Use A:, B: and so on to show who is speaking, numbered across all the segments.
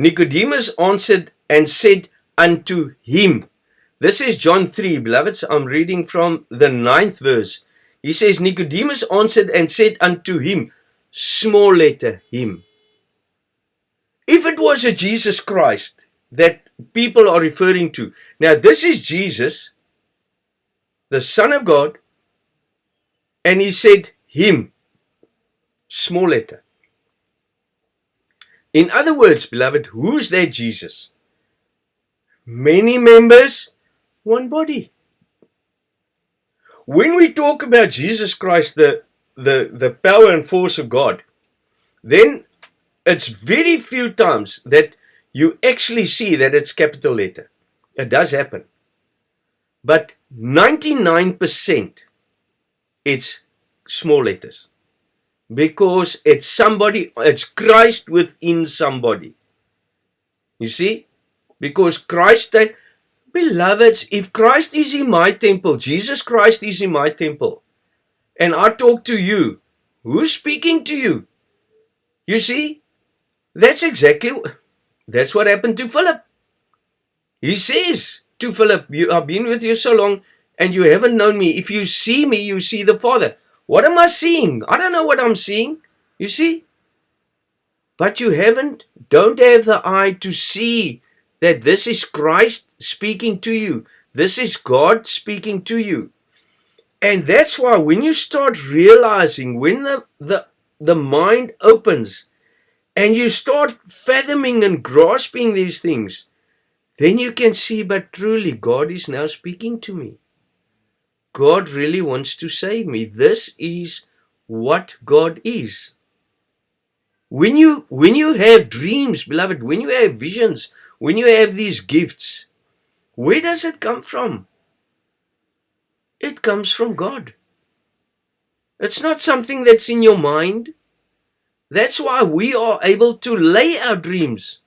A: Nicodemus answered and said unto him. This is John 3, beloveds. I'm reading from the 9th verse. He says, Nicodemus answered and said unto him, small letter, him. If it was a Jesus Christ that people are referring to, now this is Jesus, the Son of God, and he said him, small letter. In other words, beloved, who's that Jesus? Many members, one body. When we talk about Jesus Christ, the power and force of God, then it's very few times that you actually see that it's capital letter. It does happen. But 99% it's small letters. Because it's somebody, it's Christ within somebody. You see? Because Christ, beloveds, if Christ is in my temple, Jesus Christ is in my temple, and I talk to you, who's speaking to you? You see? That's what happened to Philip. He says to Philip, I've been with you so long, and you haven't known me. If you see me, you see the Father. What am I seeing? I don't know what I'm seeing. You see? But you don't have the eye to see that this is Christ speaking to you. This is God speaking to you. And that's why when you start realizing, when the mind opens and you start fathoming and grasping these things, then you can see, but truly God is now speaking to me. God really wants to save me. This is what God is. When you have dreams, beloved, when you have visions, when you have these gifts, where does it come from? It comes from God. It's not something that's in your mind. That's why we are able to lay our dreams.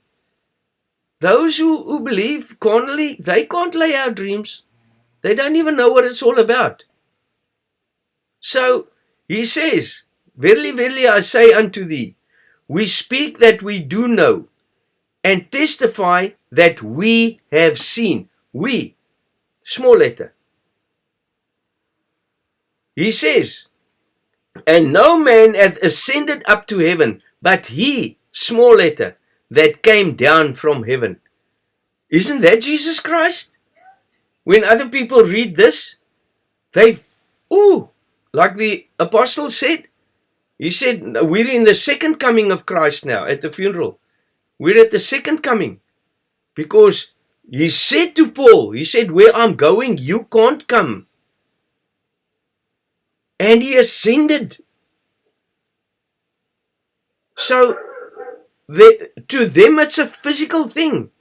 A: Those who believe carnally, they can't lay out dreams. They don't even know what it's all about. So he says, verily, verily, I say unto thee, we speak that we do know, and testify that we have seen. We, small letter. He says, and no man hath ascended up to heaven, but he, small letter, that came down from heaven. Isn't that Jesus Christ? When other people read this, like the apostle said, he said, we're in the second coming of Christ now at the funeral. We're at the second coming. Because he said to Paul, he said, where I'm going, you can't come. And he ascended. So, to them it's a physical thing.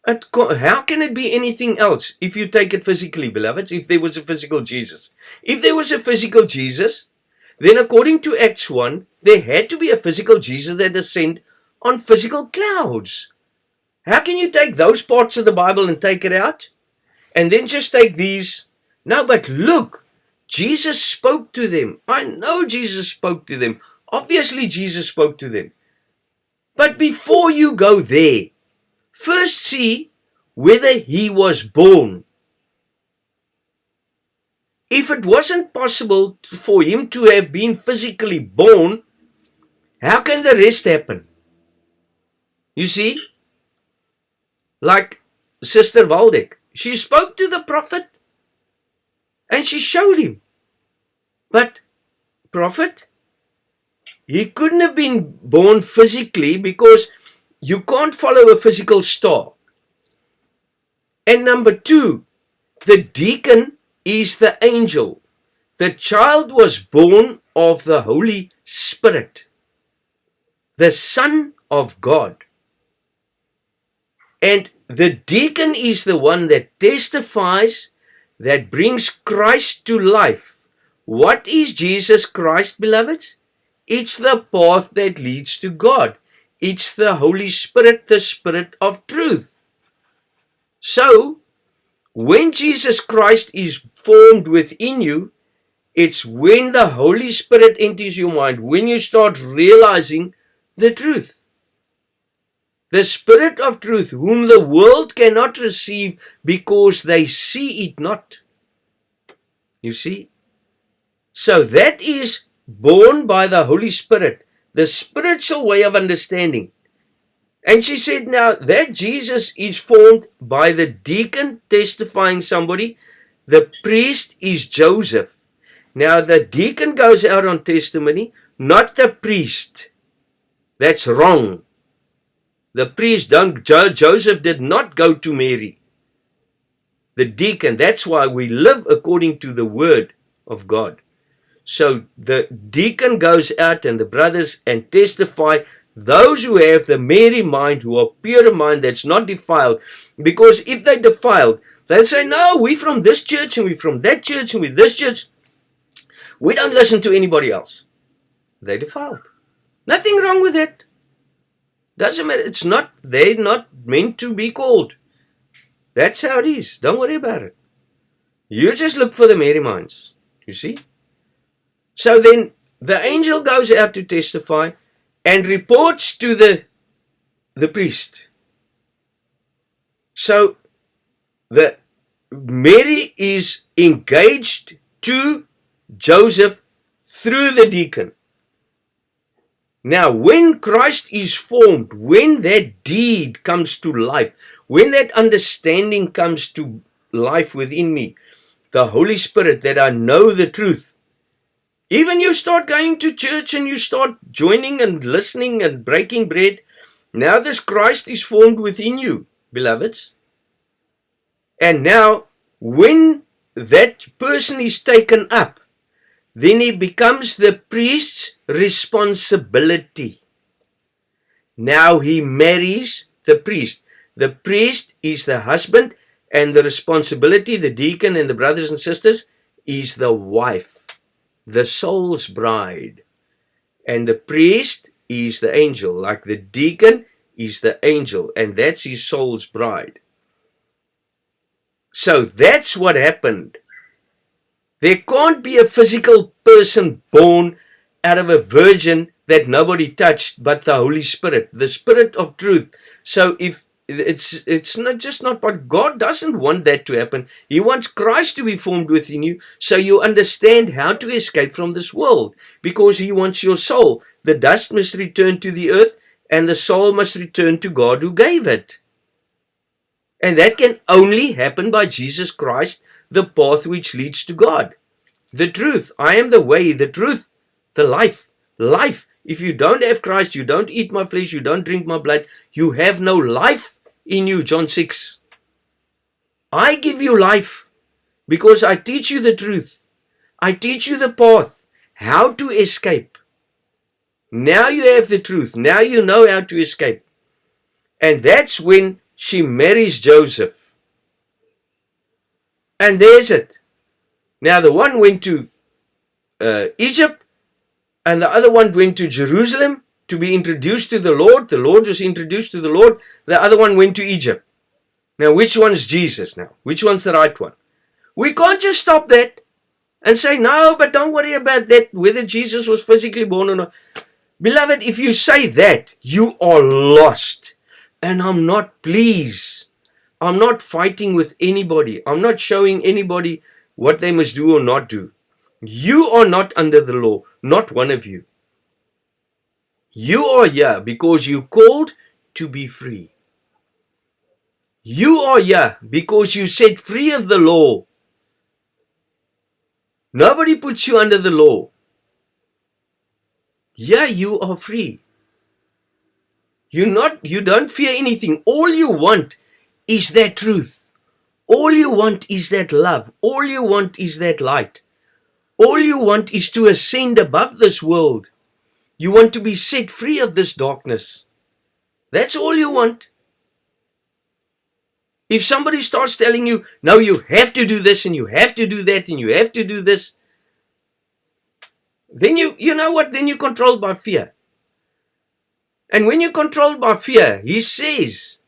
A: How can it be anything else if you take it physically, beloveds, if there was a physical Jesus? If there was a physical Jesus, then according to Acts 1, there had to be a physical Jesus that descended on physical clouds. How can you take those parts of the Bible and take it out? And then just take these? No, but look, Jesus spoke to them. I know Jesus spoke to them. Obviously, Jesus spoke to them. But before you go there, first see whether he was born. If it wasn't possible for him to have been physically born, how can the rest happen? You see, like Sister Waldeck, she spoke to the prophet and she showed him. But prophet, he couldn't have been born physically because you can't follow a physical star. And number 2, the deacon is the angel. The child was born of the Holy Spirit, the Son of God. And the deacon is the one that testifies, that brings Christ to life. What is Jesus Christ, beloveds? It's the path that leads to God. It's the Holy Spirit, the Spirit of truth. So, when Jesus Christ is formed within you, it's when the Holy Spirit enters your mind, when you start realizing the truth. The Spirit of truth, whom the world cannot receive because they see it not. You see? So that is born by the Holy Spirit, the spiritual way of understanding. And she said now that Jesus is formed by the deacon testifying somebody. The priest is Joseph. Now the deacon goes out on testimony, not the priest. That's wrong. The priest Joseph did not go to Mary. The deacon, that's why we live according to the word of God. So the deacon goes out and the brothers and testify, those who have the Mary mind, who are pure of mind, that's not defiled. Because if they defiled, they'll say, no, we from this church and we from that church and we this church. We don't listen to anybody else. They defiled. Nothing wrong with that. Doesn't matter. They're not meant to be called. That's how it is. Don't worry about it. You just look for the Mary minds. You see? So then the angel goes out to testify and reports to the priest. So the Mary is engaged to Joseph through the deacon. Now, when Christ is formed, when that deed comes to life, when that understanding comes to life within me, the Holy Spirit, that I know the truth, even you start going to church and you start joining and listening and breaking bread, now this Christ is formed within you, beloveds. And now, when that person is taken up, then he becomes the priest's responsibility. Now he marries the priest. The priest is the husband, and the responsibility, the deacon and the brothers and sisters, is the wife, the soul's bride. And the priest is the angel, like the deacon is the angel, and that's his soul's bride. So that's what happened. There can't be a physical person born out of a virgin that nobody touched but the Holy Spirit, the Spirit of truth. So if it's not, but God doesn't want that to happen. He wants Christ to be formed within you so you understand how to escape from this world, because He wants your soul. The dust must return to the earth and the soul must return to God who gave it. And that can only happen by Jesus Christ, the path which leads to God. The truth. I am the way, the truth, the life. Life. If you don't have Christ, you don't eat my flesh, you don't drink my blood, you have no life in you. John 6. I give you life because I teach you the truth. I teach you the path, how to escape. Now you have the truth. Now you know how to escape. And that's when she marries Joseph. And there's it. Now the one went to Egypt, and the other one went to Jerusalem to be introduced to the Lord. The Lord was introduced to the Lord. The other one went to Egypt. Now which one's Jesus now? Which one's the right one? We can't just stop that and say, no, but don't worry about that, whether Jesus was physically born or not. Beloved, if you say that, you are lost. And I'm not pleased. I'm not fighting with anybody. I'm not showing anybody what they must do or not do. You are not under the law, not one of you. You are here because you called to be free. You are here because you set free of the law. Nobody puts you under the law. Yeah, you are free. You don't fear anything. All you want is that truth. All you want is that love. All you want is that light. All you want is to ascend above this world. You want to be set free of this darkness. That's all you want. If somebody starts telling you, no, you have to do this and you have to do that and you have to do this, then you know what? Then you're controlled by fear. And when you're controlled by fear, He says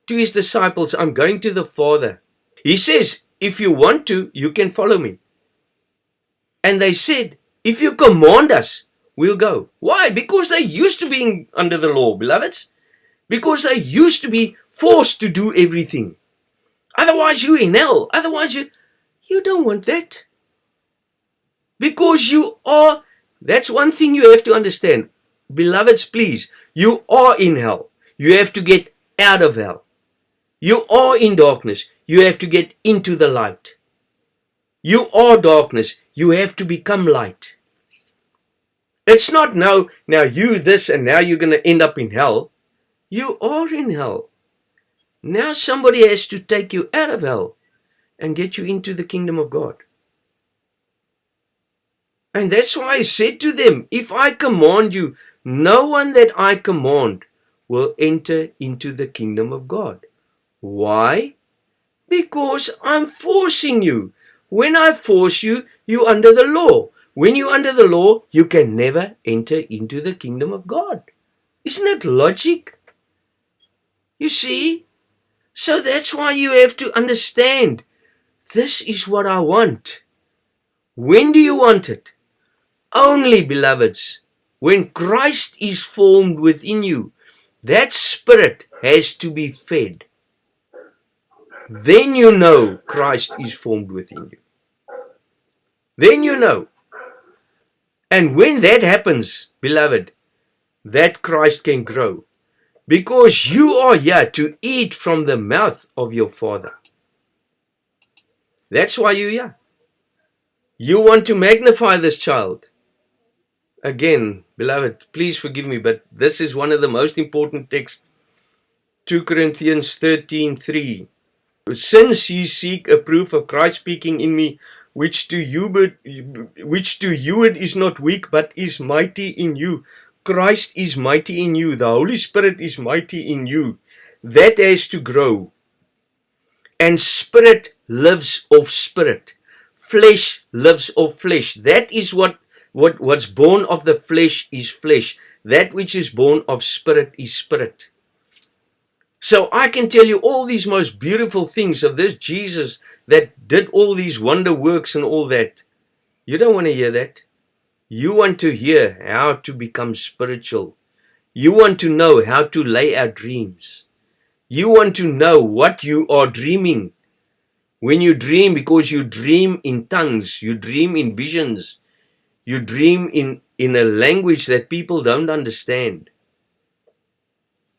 A: to His disciples, I'm going to the Father. He says, if you want to, you can follow me. And they said, if you command us, we'll go. Why? Because they used to being under the law, beloveds. because they used to be forced to do everything. Otherwise you're in hell. Otherwise you don't want that. Because you are, that's one thing you have to understand. Beloveds, please, you are in hell. You have to get out of hell. You are in darkness. You have to get into the light. You are darkness. You have to become light. It's not now you this and now you're going to end up in hell. You are in hell. Now somebody has to take you out of hell and get you into the kingdom of God. And that's why I said to them, if I command you, no one that I command will enter into the kingdom of God. Why? Because I'm forcing you. When I force you, you're under the law. When you're under the law, you can never enter into the kingdom of God. Isn't that logic? You see? So that's why you have to understand. This is what I want. When do you want it? Only, beloveds, when Christ is formed within you, that spirit has to be fed. Then you know Christ is formed within you. Then you know. And when that happens, beloved, that Christ can grow. Because you are here to eat from the mouth of your Father. That's why you're here. You want to magnify this child. Again, beloved, please forgive me, but this is one of the most important texts. 2 Corinthians 13:3. Since ye seek a proof of Christ speaking in me, which to you it is not weak, but is mighty in you. Christ is mighty in you. The Holy Spirit is mighty in you. That has to grow. And spirit lives of spirit. Flesh lives of flesh. That is what's born of the flesh is flesh. That which is born of spirit is spirit. So I can tell you all these most beautiful things of this Jesus that did all these wonder works and all that. You don't want to hear that. You want to hear how to become spiritual. You want to know how to lay out dreams. You want to know what you are dreaming. When you dream, because you dream in tongues, you dream in visions, you dream in a language that people don't understand.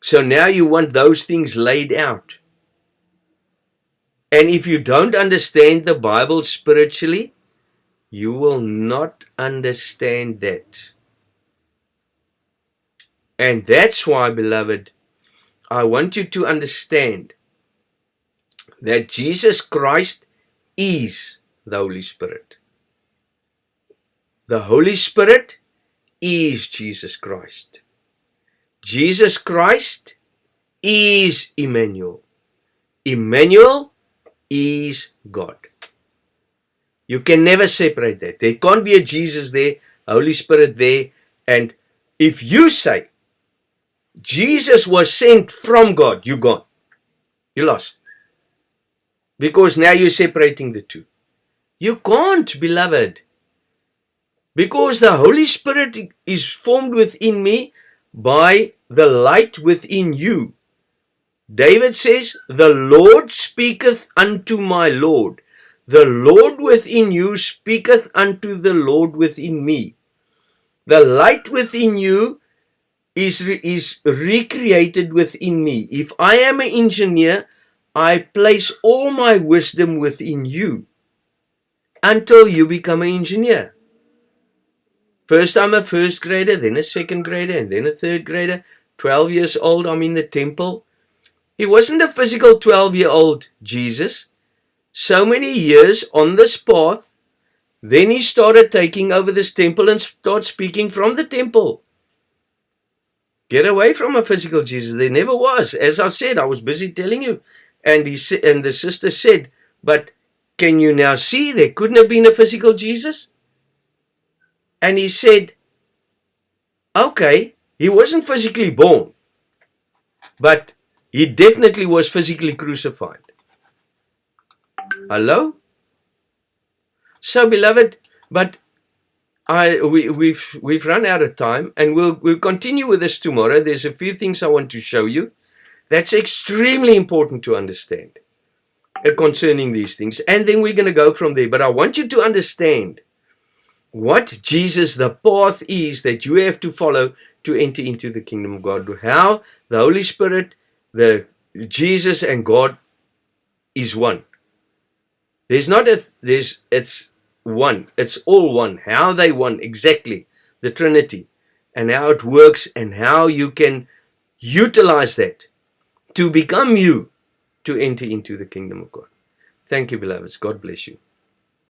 A: So now you want those things laid out. And if you don't understand the Bible spiritually, you will not understand that. And that's why, beloved, I want you to understand that Jesus Christ is the Holy Spirit. The Holy Spirit is Jesus Christ. Jesus Christ is Emmanuel. Emmanuel is God. You can never separate that. There can't be a Jesus there, a Holy Spirit there. And if you say Jesus was sent from God, you're gone. You're lost. Because now you're separating the two. You can't, beloved. Because the Holy Spirit is formed within me by the light within you. David says, the Lord speaketh unto my Lord. The Lord within you speaketh unto the Lord within me. The light within you is recreated within me. If I am an engineer, I place all my wisdom within you until you become an engineer. First I'm a first grader, then a second grader, and then a third grader. 12 years old, I'm in the temple. He wasn't a physical 12-year-old Jesus. So many years on this path, then he started taking over this temple and started speaking from the temple. Get away from a physical Jesus. There never was. As I said, I was busy telling you. And the sister said, but can you now see there couldn't have been a physical Jesus? And he said, okay, he wasn't physically born, but he definitely was physically crucified. Hello? So, beloved, but we've run out of time, and we'll continue with this tomorrow. There's a few things I want to show you. That's extremely important to understand concerning these things. And then we're going to go from there. But I want you to understand what Jesus, the path is that you have to follow to enter into the kingdom of God. How the Holy Spirit, the Jesus and God is one. It's one. It's all one. How they one exactly, the Trinity, and how it works and how you can utilize that to become you to enter into the kingdom of God. Thank you, beloveds. God bless you.